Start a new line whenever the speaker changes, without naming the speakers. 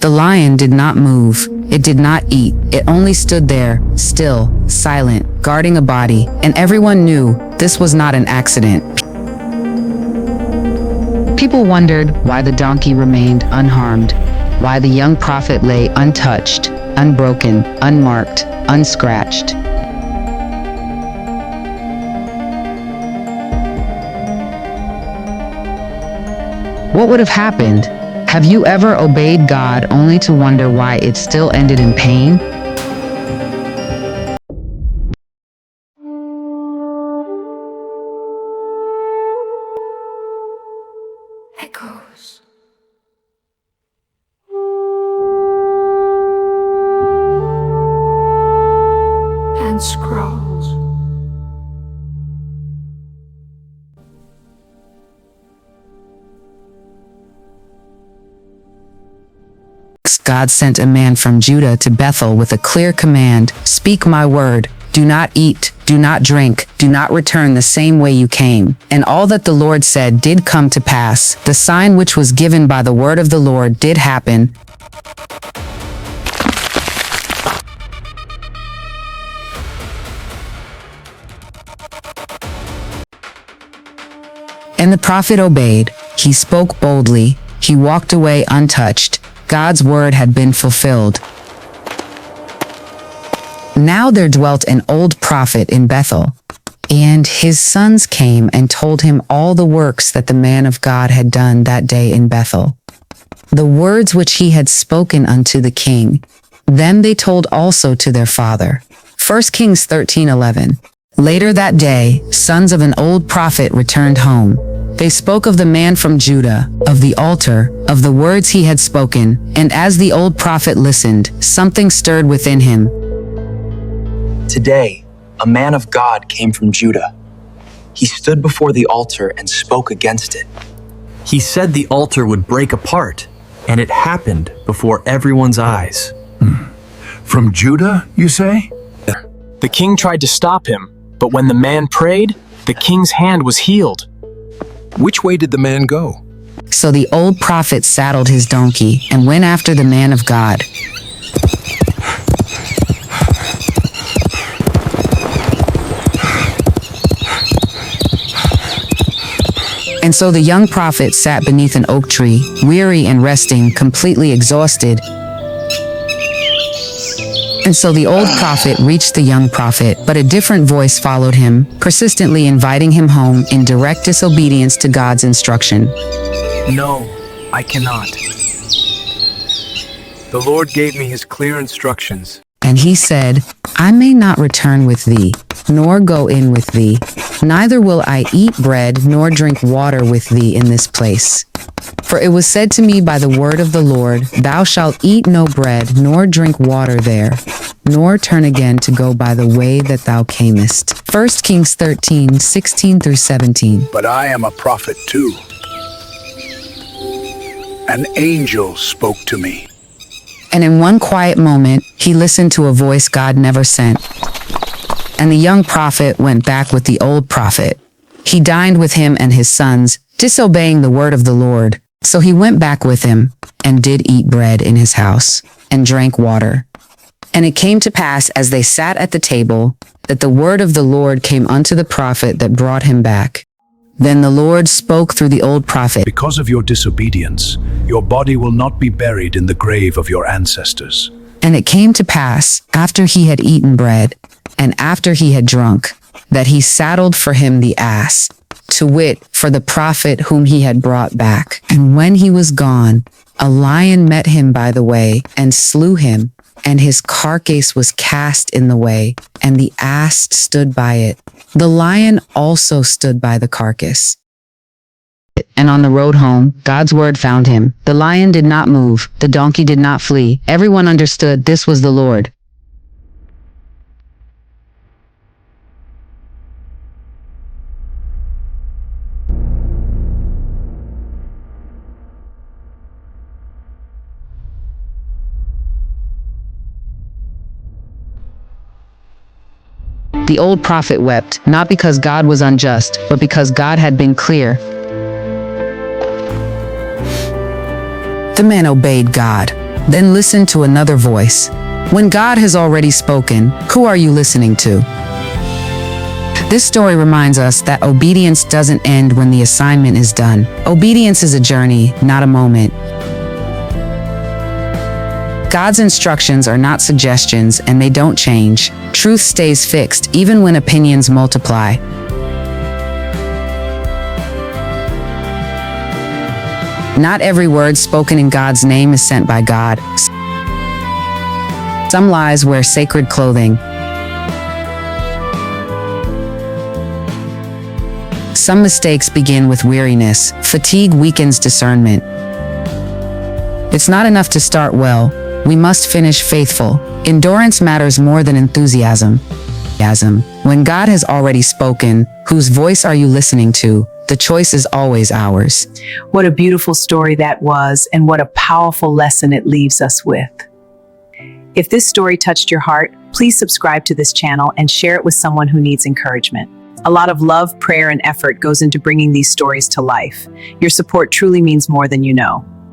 The lion did not move. It did not eat. It only stood there, still, silent, guarding a body, and everyone knew this was not an accident. People wondered why the donkey remained unharmed, why the young prophet lay untouched, unbroken, unmarked, unscratched. What would have happened? Have you ever obeyed God only to wonder why it still ended in pain?
Echoes. And scrolls.
God sent a man from Judah to Bethel with a clear command: speak my word, do not eat, do not drink, do not return the same way you came. And all that the Lord said did come to pass. The sign which was given by the word of the Lord did happen. And the prophet obeyed. He spoke boldly. He walked away untouched. God's word had been fulfilled. Now there dwelt an old prophet in Bethel, and his sons came and told him all the works that the man of God had done that day in Bethel, the words which he had spoken unto the king. Then they told also to their father. 1 Kings 13:11. Later that day, sons of an old prophet returned home. They spoke of the man from Judah, of the altar, of the words he had spoken, and as the old prophet listened, something stirred within him.
Today, a man of God came from Judah. He stood before the altar and spoke against it.
He said the altar would break apart, and it happened before everyone's eyes.
From Judah, you say?
The king tried to stop him, but when the man prayed, the king's hand was healed.
Which way did the man go?
So the old prophet saddled his donkey and went after the man of God. And so the young prophet sat beneath an oak tree, weary and resting, completely exhausted. And so the old prophet reached the young prophet, but a different voice followed him, persistently inviting him home in direct disobedience to God's instruction.
No, I cannot. The Lord gave me his clear instructions.
And he said, I may not return with thee, nor go in with thee, neither will I eat bread nor drink water with thee in this place. For it was said to me by the word of the Lord, thou shalt eat no bread nor drink water there, nor turn again to go by the way that thou camest. 1 Kings 13:16-17.
But I am a prophet too. An angel spoke to me.
And in one quiet moment, he listened to a voice God never sent. And the young prophet went back with the old prophet. He dined with him and his sons, disobeying the word of the Lord. So he went back with him, and did eat bread in his house, and drank water. And it came to pass, as they sat at the table, that the word of the Lord came unto the prophet that brought him back. Then the Lord spoke through the old prophet.
Because of your disobedience, your body will not be buried in the grave of your ancestors.
And it came to pass, after he had eaten bread, and after he had drunk, that he saddled for him the ass, to wit, for the prophet whom he had brought back. And when he was gone, a lion met him by the way, and slew him, and his carcass was cast in the way, and the ass stood by it. The lion also stood by the carcass. And on the road home, God's word found him. The lion did not move, the donkey did not flee. Everyone understood this was the Lord. The old prophet wept, not because God was unjust, but because God had been clear. The man obeyed God. Then listen to another voice. When God has already spoken, who are you listening to? This story reminds us that obedience doesn't end when the assignment is done. Obedience is a journey, not a moment. God's instructions are not suggestions, and they don't change. Truth stays fixed, even when opinions multiply. Not every word spoken in God's name is sent by God. Some lies wear sacred clothing. Some mistakes begin with weariness. Fatigue weakens discernment. It's not enough to start well. We must finish faithful. Endurance matters more than enthusiasm. When God has already spoken, whose voice are you listening to? The choice is always ours.
What a beautiful story that was, and what a powerful lesson it leaves us with. If this story touched your heart, please subscribe to this channel and share it with someone who needs encouragement. A lot of love, prayer, and effort goes into bringing these stories to life. Your support truly means more than you know.